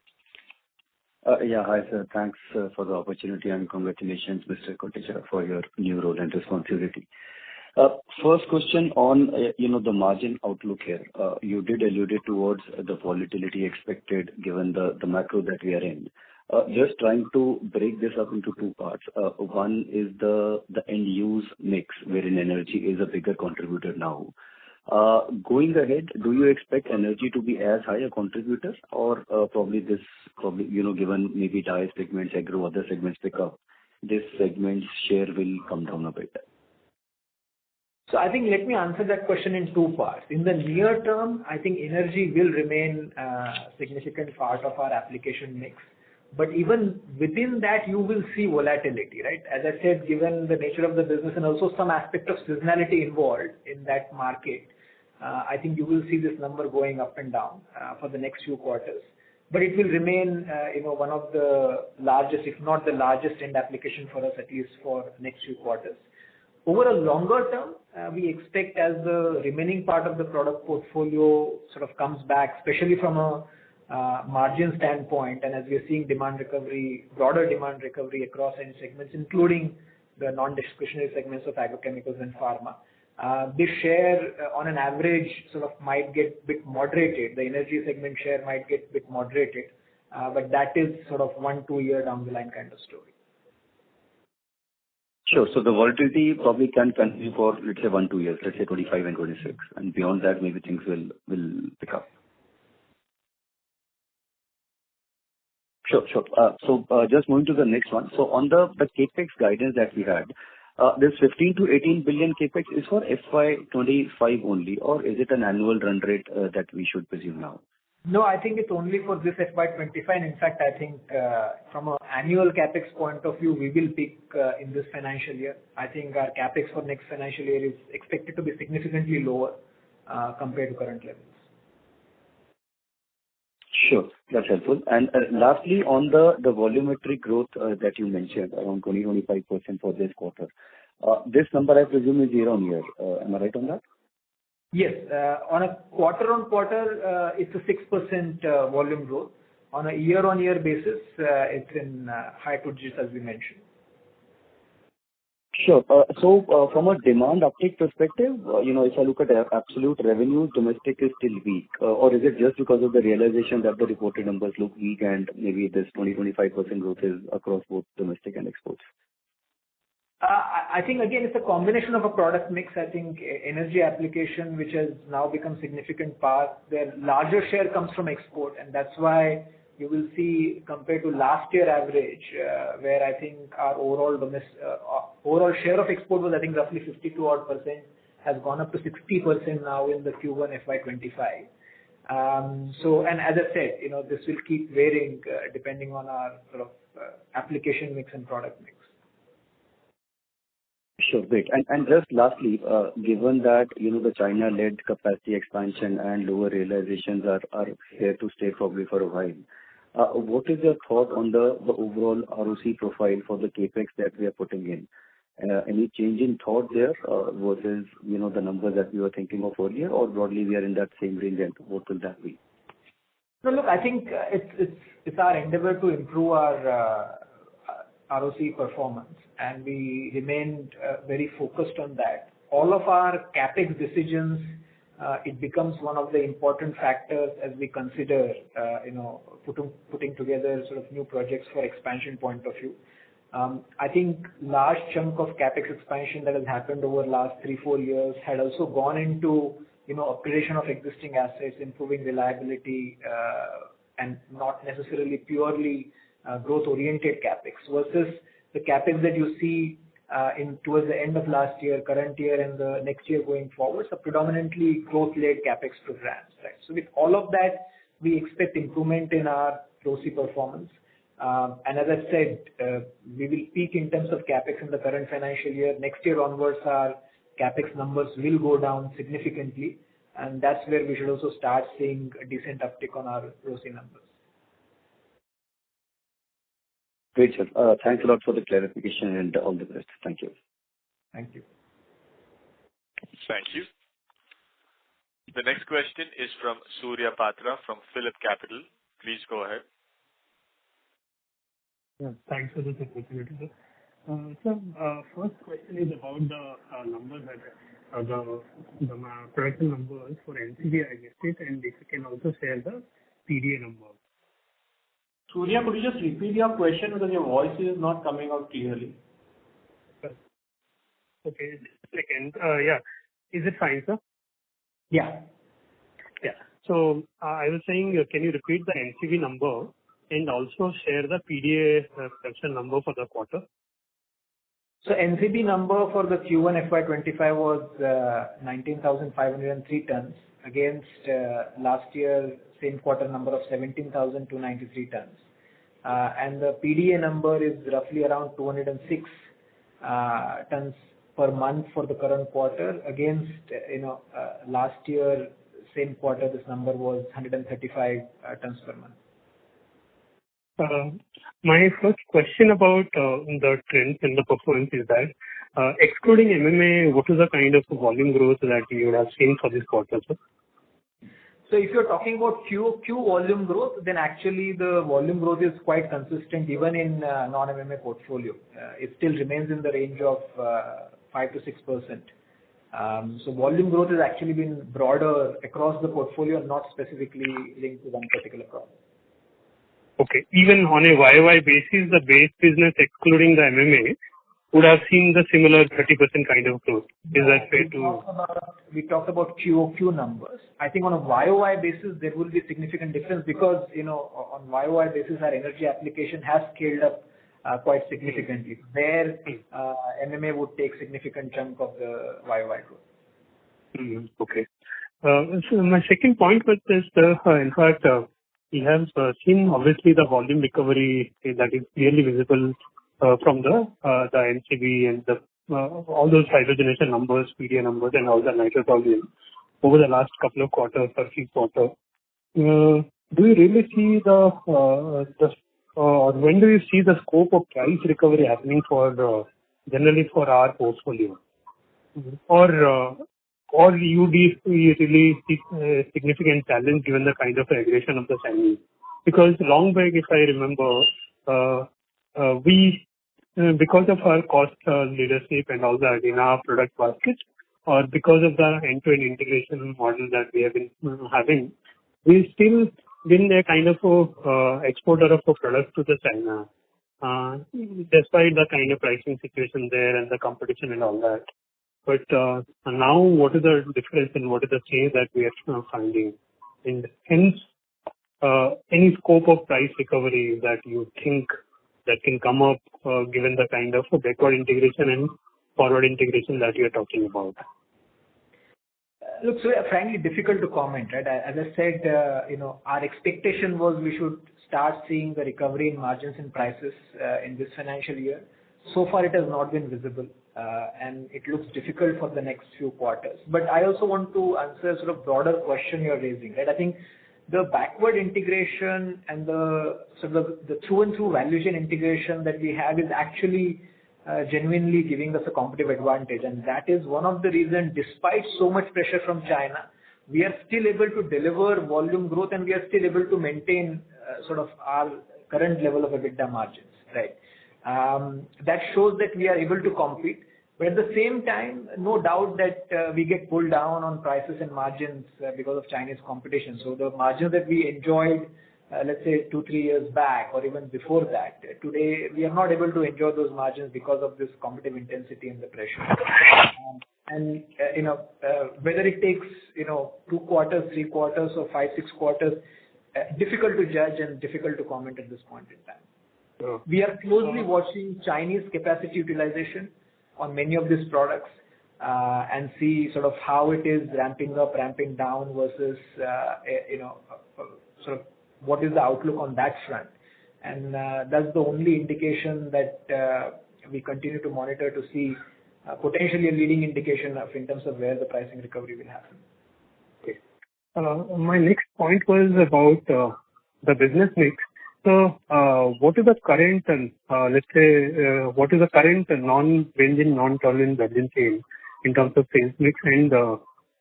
Yeah, hi sir. Thanks for the opportunity and congratulations, Mr. Kotecha, for your new role and responsibility. First question on the margin outlook here. You did allude towards the volatility expected given the macro that we are in. Just trying to break this up into two parts. One is the end use mix, wherein energy is a bigger contributor now. Going ahead, do you expect energy to be as high a contributor, or probably given maybe dye segments, agro, other segments pick up, this segment's share will come down a bit? So I think let me answer that question in two parts. In the near term, I think energy will remain a significant part of our application mix. But even within that, you will see volatility, right? As I said, given the nature of the business and also some aspect of seasonality involved in that market, I think you will see this number going up and down for the next few quarters. But it will remain, one of the largest, if not the largest end application for us, at least for next few quarters. Over a longer term, we expect as the remaining part of the product portfolio sort of comes back, especially from a margin standpoint, and as we are seeing demand recovery, broader demand recovery across end segments, including the non-discretionary segments of agrochemicals and pharma. This share on an average sort of might get a bit moderated. The energy segment share might get a bit moderated, but that is sort of 1-2 year down the line kind of story. Sure. So the volatility probably can continue for, let's say, 1-2 years, let's say 25 and 26. And beyond that, maybe things will pick up. Sure. So just moving to the next one. So on the CapEx guidance that we had, this 15 to 18 billion CapEx is for FY'25 only, or is it an annual run rate that we should presume now? No, I think it's only for this FY'25. And in fact, I think from an annual CapEx point of view, we will peak in this financial year. I think our CapEx for next financial year is expected to be significantly lower compared to current levels. Sure, that's helpful. And lastly, on the volumetric growth that you mentioned, around 20-25% for this quarter, this number I presume is year on year. Am I right on that? Yes. On a quarter-on-quarter, it's a 6% volume growth. On a year-on-year basis, it's in high two digits, as we mentioned. Sure. So from a demand uptake perspective, if I look at absolute revenue, domestic is still weak. Or is it just because of the realization that the reported numbers look weak and maybe this 20-25% growth is across both domestic and exports? I think, again, it's a combination of a product mix. I think energy application, which has now become significant part, their larger share comes from export. And that's why you will see compared to last year average, where I think our overall share of export was, I think, roughly 52% has gone up to 60% now in the Q1 FY'25. And as I said, this will keep varying depending on our sort of application mix and product mix. Sure. Great. And just lastly, given that, the China-led capacity expansion and lower realizations are here to stay probably for a while, what is your thought on the overall ROC profile for the CapEx that we are putting in? Any change in thought there, versus, the numbers that we were thinking of earlier, or broadly we are in that same range, and what will that be? No, look, I think it's our endeavor to improve our ROC performance, and we remained very focused on that. All of our CapEx decisions, it becomes one of the important factors as we consider, putting together sort of new projects for expansion point of view. I think large chunk of CapEx expansion that has happened over the last 3-4 years had also gone into, upgradation of existing assets, improving reliability, and not necessarily purely growth-oriented CapEx, versus the CapEx that you see towards the end of last year, current year, and the next year going forward, so predominantly growth-led CapEx programs, right? So with all of that, we expect improvement in our ROC performance. And as I said, we will peak in terms of CapEx in the current financial year. Next year onwards, our CapEx numbers will go down significantly, and that's where we should also start seeing a decent uptick on our ROC numbers. Great, sir. Thanks a lot for the clarification, and all the best. Thank you. Thank you. Thank you. The next question is from Surya Patra from Phillip Capital. Please go ahead. Yeah, thanks for this opportunity, sir. First question is about the numbers that the production numbers for NCB, I guess it, and if you can also share the PDA number. Surya, could you just repeat your question because your voice is not coming out clearly? Okay, second. Yeah. Is it fine, sir? Yeah. Yeah. So I was saying, can you repeat the NCB number and also share the PDA production number for the quarter? So NCB number for the Q1 FY'25 was 19,503 tons against last year same quarter number of 17,293 tons. And the PDA number is roughly around 206 tons per month for the current quarter against, last year same quarter this number was 135 tons per month. My first question about the trends in the performance is that, excluding MMA, what is the kind of volume growth that you would have seen for this quarter, sir? So if you're talking about Q volume growth, then actually the volume growth is quite consistent even in non-MMA portfolio. It still remains in the range of 5 to 6%. So volume growth has actually been broader across the portfolio, not specifically linked to one particular product. Okay. Even on a YY basis, the base business excluding the MMA would have seen the similar 30% kind of growth. Is that fair to? We talked about QOQ numbers. I think on a YOY basis, there will be significant difference because, on YOY basis, our energy application has scaled up quite significantly. There, MMA would take significant chunk of the YOY growth. Okay. So my second point was this, in fact, we have seen obviously the volume recovery that is clearly visible from the NCB and all those hydrogenation numbers, PDA numbers, and all the nitrotoluene over the last couple of quarters or few quarters. Do you really see or when do you see the scope of price recovery happening generally for our portfolio? Or you really see a significant challenge given the kind of aggression of the Chinese? Because long back, if I remember, we because of our cost leadership and all that in our product basket, or because of the end-to-end integration model that we have been having, we still been a kind of exporter of a product to the China, despite the kind of pricing situation there and the competition and all that. But now, what is the difference and what is the change that we are finding? And hence, any scope of price recovery that you think that can come up given the kind of backward integration and forward integration that you are talking about? Look, so frankly, difficult to comment, right? As I said, our expectation was we should start seeing the recovery in margins and prices in this financial year. So far, it has not been visible. and it looks difficult for the next few quarters. But I also want to answer a sort of broader question you're raising, right? I think the backward integration and the sort of the through and through value chain integration that we have is actually genuinely giving us a competitive advantage, and that is one of the reasons, despite so much pressure from China, we are still able to deliver volume growth, and we are still able to maintain sort of our current level of EBITDA margins, right? That shows that we are able to compete. But at the same time, no doubt that we get pulled down on prices and margins because of Chinese competition. So the margins that we enjoyed, let's say 2-3 years back or even before that, today we are not able to enjoy those margins because of this competitive intensity and the pressure. Whether it takes 2 quarters, 3 quarters, or 5-6 quarters, difficult to judge and difficult to comment at this point in time. Sure. We are closely watching Chinese capacity utilization on many of these products and see sort of how it is ramping up, ramping down versus sort of what is the outlook on that front. And that's the only indication that we continue to monitor to see potentially a leading indication of in terms of where the pricing recovery will happen. Okay. My next point was about the business mix. So, what is the current, what is the current non-benzene, non-toluene benzene chain in terms of sales mix, and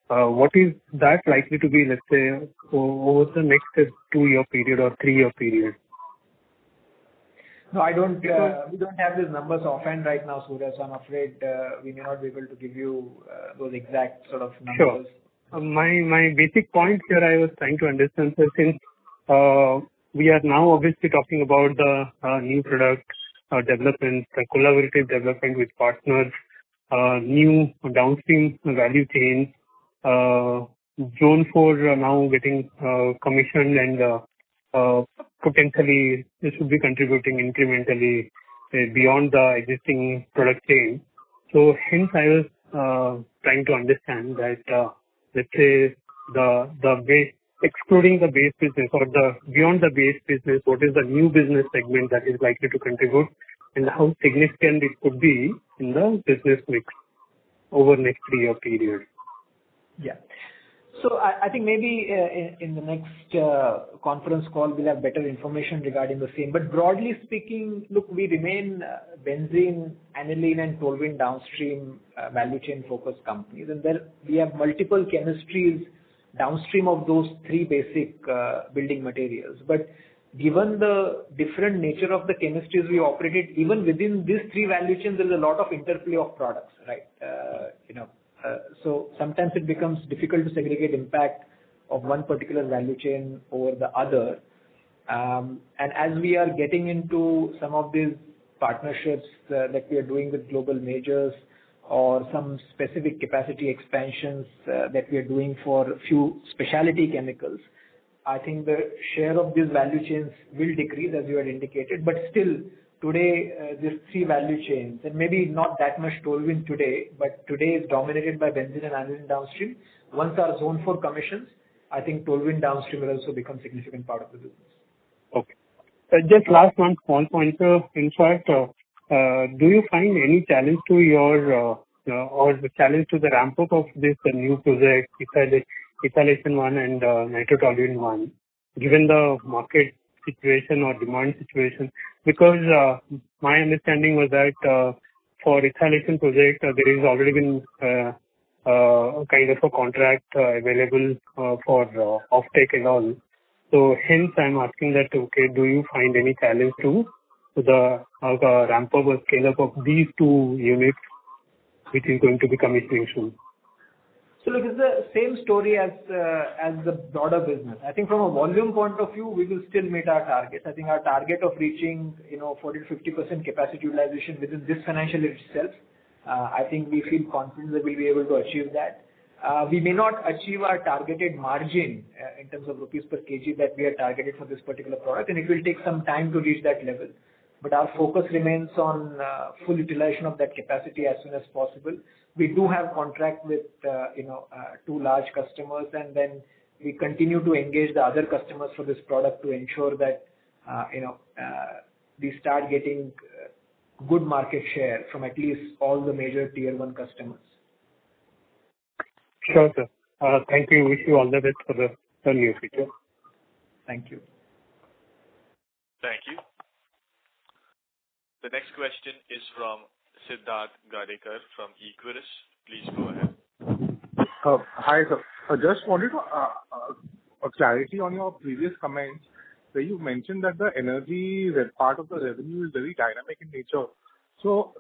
what is that likely to be, let's say, over the next 2-year period or 3-year period? No, I don't. We don't have these numbers offhand right now, Surya. So I'm afraid we may not be able to give you those exact sort of numbers. Sure. My basic point here I was trying to understand, so since we are now obviously talking about the new product development, the collaborative development with partners, new downstream value chains, Zone 4 now getting commissioned and potentially this should be contributing incrementally beyond the existing product chain. So hence I was trying to understand that let's say the base, excluding the base business or the beyond the base business, what is the new business segment that is likely to contribute and how significant it could be in the business mix over next 3-year period? Yeah. So I think maybe in the next conference call we'll have better information regarding the same. But broadly speaking, look, we remain benzene, aniline, and toluene downstream value chain focused companies, and there we have multiple chemistries downstream of those 3 basic building materials. But given the different nature of the chemistries we operated, even within these 3 value chains, there is a lot of interplay of products, right? So sometimes it becomes difficult to segregate impact of one particular value chain over the other. And as we are getting into some of these partnerships that we are doing with global majors or some specific capacity expansions that we are doing for a few specialty chemicals, I think the share of these value chains will decrease as you had indicated, but still today these 3 value chains, and maybe not that much toluene today, but today is dominated by benzene and aniline downstream. Once our Zone 4 commissions, I think toluene downstream will also become a significant part of the business. Okay. Just last one small pointer. In fact, do you find any challenge to your or the challenge to the ramp up of this new project, ethylation one and nitrotoluene one, given the market situation or demand situation? Because my understanding was that for ethylation project there is already been kind of a contract available for offtake and all. So hence I'm asking that, okay, do you find any challenge to the ramp up or scale up of these 2 units, which is going to be commissioning soon? So look, it's the same story as the broader business. I think from a volume point of view, we will still meet our targets. I think our target of reaching 40-50% capacity utilization within this financial year itself, I think we feel confident that we'll be able to achieve that. We may not achieve our targeted margin in terms of rupees per kg that we are targeted for this particular product, and it will take some time to reach that level. But our focus remains on full utilization of that capacity as soon as possible. We do have contract with 2 large customers, and then we continue to engage the other customers for this product to ensure that we start getting good market share from at least all the major tier 1 customers. Sure, sir. Thank you. Wish you all the best for the near future. Thank you. Thank you. The next question is from Siddharth Gadekar from Equirus. Please go ahead. Hi, sir. I just wanted to a clarity on your previous comments where you mentioned that the energy part of the revenue is very dynamic in nature. So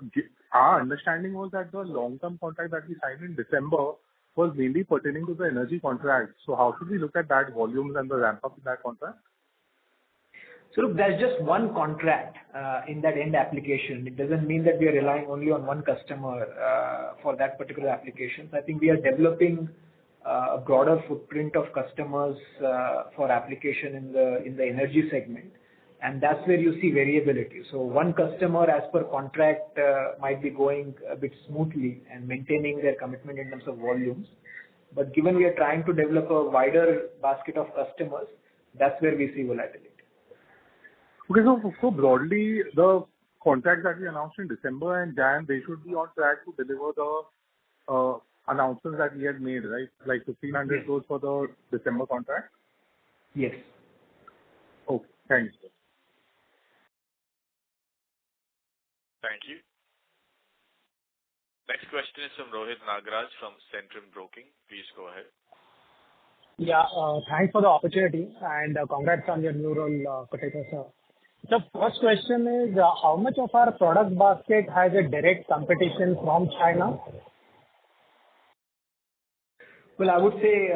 our understanding was that the long-term contract that we signed in December was mainly pertaining to the energy contract. So how should we look at that volumes and the ramp-up in that contract? So look, there's just one contract in that end application. It doesn't mean that we are relying only on one customer for that particular application. I think we are developing a broader footprint of customers for application in the energy segment, and that's where you see variability. So one customer, as per contract, might be going a bit smoothly and maintaining their commitment in terms of volumes. But given we are trying to develop a wider basket of customers, that's where we see volatility. Okay, so broadly, the contracts that we announced in December and Jan, they should be on track to deliver the announcements that we had made, right? Like 1,500 crores for the December contract? Yes. Okay, thanks. Thank you. Next question is from Rohit Nagraj from Centrum Broking. Please go ahead. Yeah, thanks for the opportunity and congrats on your new role, Kotecha sir. The first question is, how much of our product basket has a direct competition from China? Well, I would say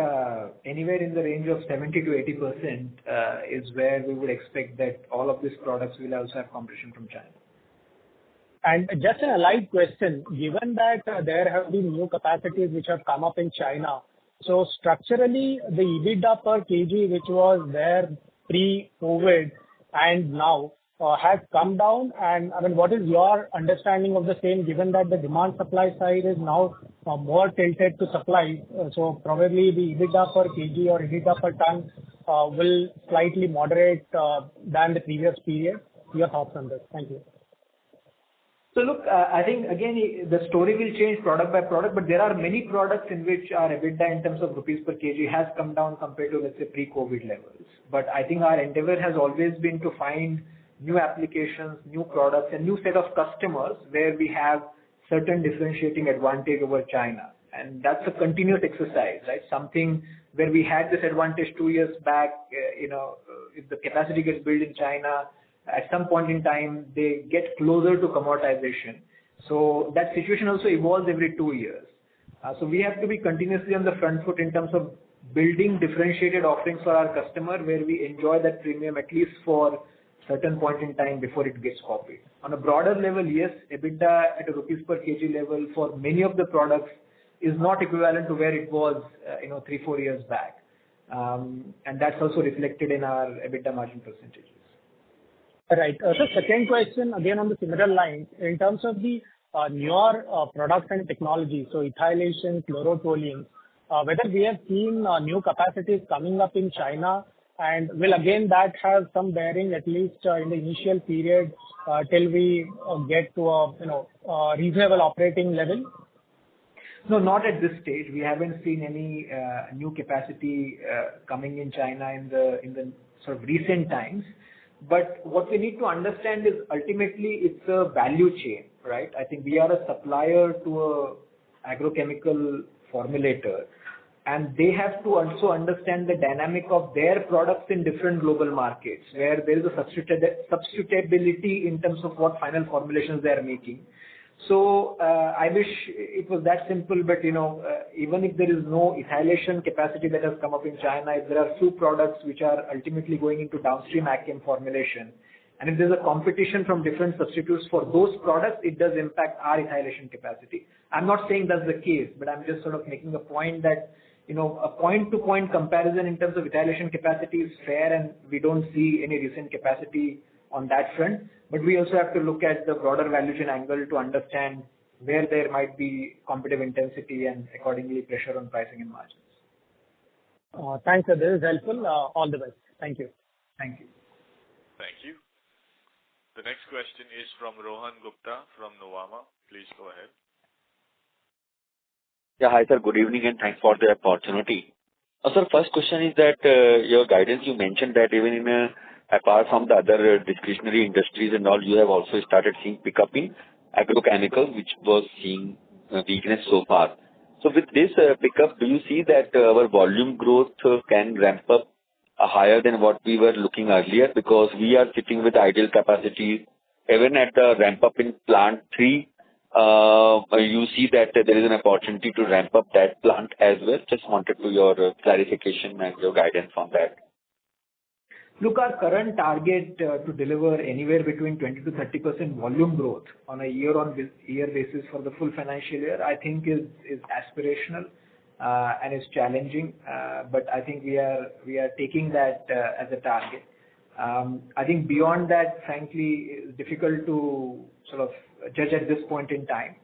anywhere in the range of 70 to 80% is where we would expect that all of these products will also have competition from China. And just an allied question, given that there have been new capacities which have come up in China, so structurally the EBITDA per kg which was there pre-COVID and now has come down, and I mean, what is your understanding of the same, given that the demand supply side is now more tilted to supply, so probably the EBITDA per kg or EBITDA per ton will slightly moderate than the previous period? Your thoughts on this? Thank you. So look, I think again the story will change product by product, but there are many products in which our EBITDA in terms of rupees per kg has come down compared to, let's say, pre-COVID levels. But I think our endeavor has always been to find new applications, new products, and new set of customers where we have certain differentiating advantage over China. And that's a continuous exercise, right? Something where we had this advantage 2 years back, if the capacity gets built in China, at some point in time, they get closer to commoditization. So that situation also evolves every 2 years. So we have to be continuously on the front foot in terms of building differentiated offerings for our customer where we enjoy that premium at least for certain point in time before it gets copied. On a broader level, yes, EBITDA at a rupees per kg level for many of the products is not equivalent to where it was 3-4 years back. And that's also reflected in our EBITDA margin percentages. Right. So second question, again on the similar lines, in terms of the newer products and technology, so ethylation, chlorotoluene, whether we have seen new capacities coming up in China, and will again that have some bearing at least in the initial period till we get to a reasonable operating level? No, not at this stage. We haven't seen any new capacity coming in China in the sort of recent times. But what we need to understand is ultimately it's a value chain, right? I think we are a supplier to a agrochemical formulator, and they have to also understand the dynamic of their products in different global markets where there is a substitutability in terms of what final formulations they are making. So I wish it was that simple, but even if there is no ethylation capacity that has come up in China, if there are few products which are ultimately going into downstream agchem formulation, and if there's a competition from different substitutes for those products, it does impact our ethylation capacity. I'm not saying that's the case, but I'm just sort of making a point that a point-to-point comparison in terms of ethylation capacity is fair, and we don't see any recent capacity on that front. But we also have to look at the broader value chain angle to understand where there might be competitive intensity and accordingly pressure on pricing and margins. Thanks, sir. This is helpful. All the best. Thank you. Thank you. Thank you. The next question is from Rohan Gupta from Nuvama. Please go ahead. Yeah, hi sir. Good evening and thanks for the opportunity. Sir, first question is that your guidance, you mentioned that even in apart from the other discretionary industries and all, you have also started seeing pickup in agrochemicals, which was seeing weakness so far. So with this pickup, do you see that our volume growth can ramp up higher than what we were looking earlier? Because we are sitting with ideal capacity. Even at the ramp up in plant 3, you see that there is an opportunity to ramp up that plant as well. Just wanted to your clarification and your guidance on that. Look, our current target to deliver anywhere between 20 to 30% volume growth on a year-on-year basis for the full financial year, I think is aspirational and is challenging. But I think we are taking that as a target. I think beyond that, frankly, it's difficult to sort of judge at this point in time.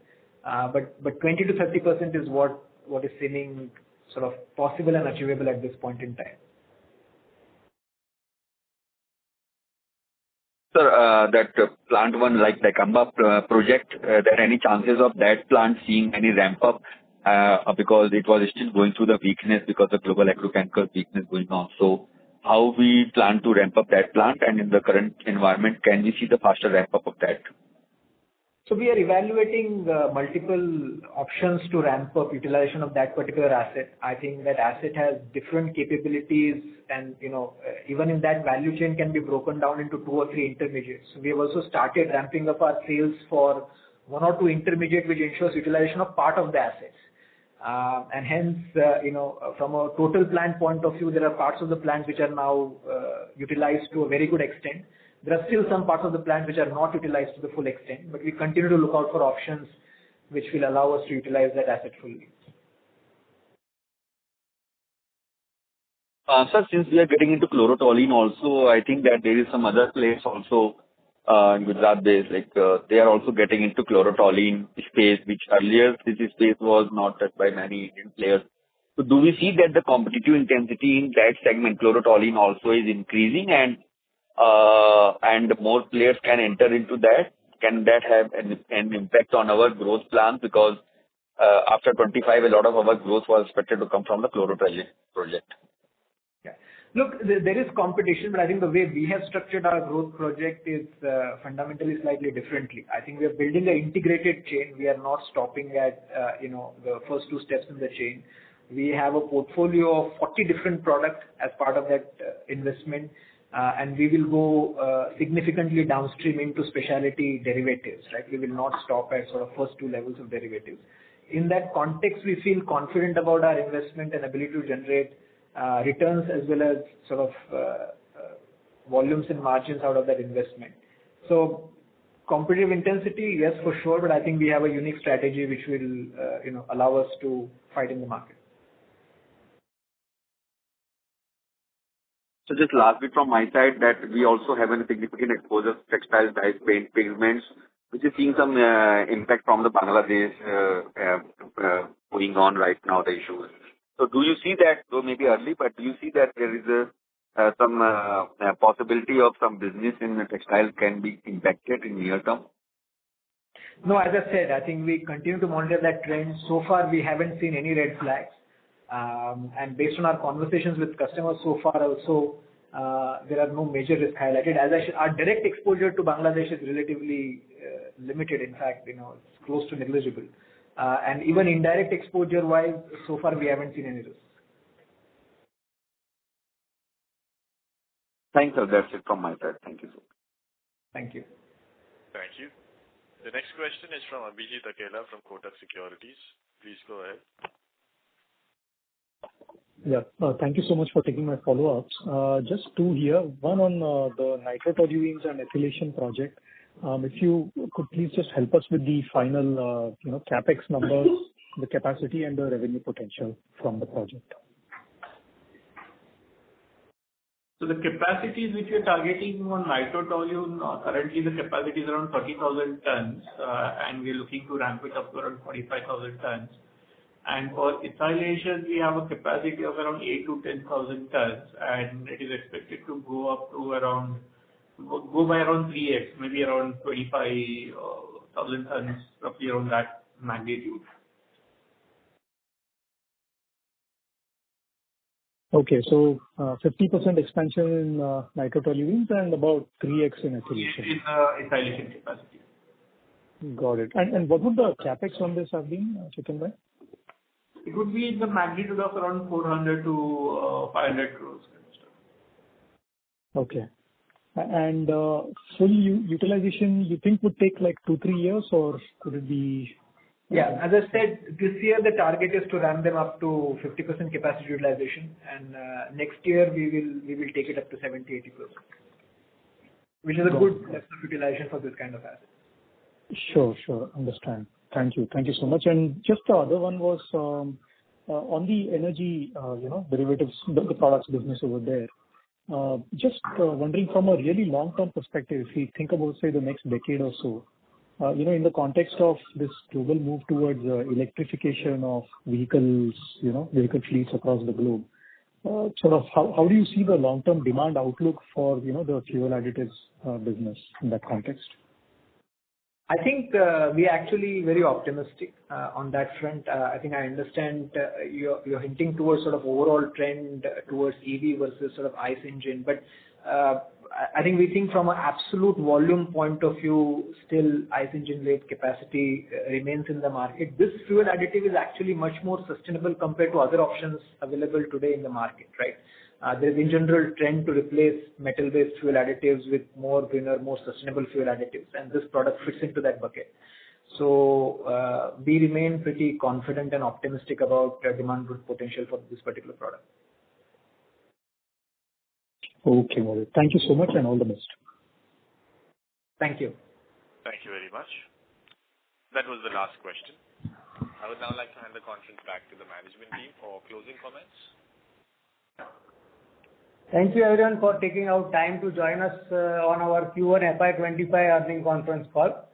But 20 to 30% is what is seeming sort of possible and achievable at this point in time. Sir, that plant 1, like the Kamba project, there any chances of that plant seeing any ramp up because it was still going through the weakness because of global agrochemical weakness going on. So how we plan to ramp up that plant, and in the current environment, can we see the faster ramp up of that? So we are evaluating multiple options to ramp up utilization of that particular asset. I think that asset has different capabilities, and even in that value chain can be broken down into 2 or 3 intermediates. So we have also started ramping up our sales for 1 or 2 intermediate, which ensures utilization of part of the assets. And hence, from a total plant point of view, there are parts of the plant which are now utilized to a very good extent. There are still some parts of the plant which are not utilized to the full extent, but we continue to look out for options which will allow us to utilize that asset fully. Sir, since we are getting into chlorotoluene also, I think that there is some other place also in Gujarat based, like they are also getting into chlorotoluene space, which earlier this space was not touched by many Indian players. So do we see that the competitive intensity in that segment, chlorotoluene, also is increasing, and more players can enter into that? Can that have an impact on our growth plans? Because after 25, a lot of our growth was expected to come from the chlorotoluene project. Yeah. Look, there is competition, but I think the way we have structured our growth project is fundamentally slightly differently. I think we are building an integrated chain. We are not stopping at the first 2 steps in the chain. We have a portfolio of 40 different products as part of that investment. And we will go significantly downstream into specialty derivatives, right? We will not stop at sort of first 2 levels of derivatives. In that context, we feel confident about our investment and ability to generate returns as well as sort of volumes and margins out of that investment. So competitive intensity, yes, for sure, but I think we have a unique strategy which will allow us to fight in the market. So just last bit from my side, that we also have a significant exposure to textiles, dyes, paint, pigments, which is seeing some impact from the Bangladesh going on right now, the issues. So do you see that, though maybe early, but do you see that there is some possibility of some business in the textile can be impacted in near term? No, as I said, I think we continue to monitor that trend. So far, we haven't seen any red flags. And based on our conversations with customers so far also, there are no major risks highlighted. Our direct exposure to Bangladesh is relatively limited. In fact, it's close to negligible. And even indirect exposure-wise, so far we haven't seen any risks. Thanks, sir. That's it from my side. Thank you, sir. Thank you. Thank you. The next question is from Abhijit Akella from Kotak Securities. Please go ahead. Yeah. Thank you so much for taking my follow-ups. Just 2 here. One on the nitrotoluenes and ethylation project. If you could please just help us with the final, capex numbers, the capacity and the revenue potential from the project. So the capacities which we are targeting on nitrotoluene, currently the capacity is around 30,000 tons, and we are looking to ramp it up to around 45,000 tons. And for ethylation, we have a capacity of around 8,000 to 10,000 tons, and it is expected to go up to around go by around 3x, maybe around 25,000 tons, roughly around that magnitude. Okay. So 50% expansion in nitrotoluenes and about 3x in ethylation. In ethylation capacity. Got it. And what would the capex on this have been, Chetan bhai? It would be in the magnitude of around 400 to 500 crores. Okay. And full utilization, you think would take like 2-3 years, or could it be? Yeah. As I said, this year the target is to ramp them up to 50% capacity utilization, and next year we will take it up to 70-80%, which is a good level of utilization for this kind of asset. Sure. Understand. Thank you so much. And just the other one was on the energy, derivatives, the products business over there. Just wondering from a really long-term perspective, if we think about, say, the next decade or so, in the context of this global move towards electrification of vehicles, vehicle fleets across the globe, sort of how do you see the long-term demand outlook for, the fuel additives business in that context? I think we are actually very optimistic on that front. I think I understand you're hinting towards sort of overall trend towards EV versus sort of ICE engine. But I think we think from an absolute volume point of view, still ICE engine rate capacity remains in the market. This fuel additive is actually much more sustainable compared to other options available today in the market, right? There's in general trend to replace metal-based fuel additives with more greener, more sustainable fuel additives, and this product fits into that bucket. So we remain pretty confident and optimistic about demand growth potential for this particular product. Okay, Mohit. Thank you so much and all the best. Thank you. Thank you very much. That was the last question. I would now like to hand the conference back to the management team for closing comments. Thank you everyone for taking out time to join us on our Q1 FY'25 earnings conference call.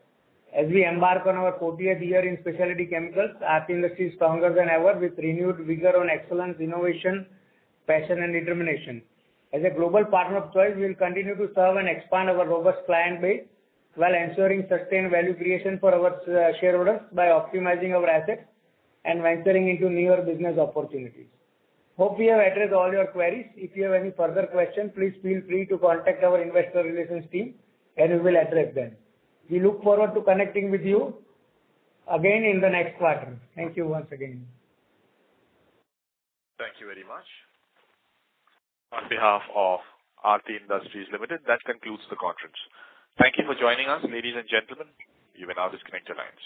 As we embark on our 40th year in specialty chemicals, Aarti Industries is stronger than ever with renewed vigor on excellence, innovation, passion and determination. As a global partner of choice, we will continue to serve and expand our robust client base while ensuring sustained value creation for our shareholders by optimizing our assets and venturing into newer business opportunities. Hope we have addressed all your queries. If you have any further questions, please feel free to contact our investor relations team and we will address them. We look forward to connecting with you again in the next quarter. Thank you once again. Thank you very much. On behalf of Aarti Industries Limited, that concludes the conference. Thank you for joining us, ladies and gentlemen. You may now disconnect your lines.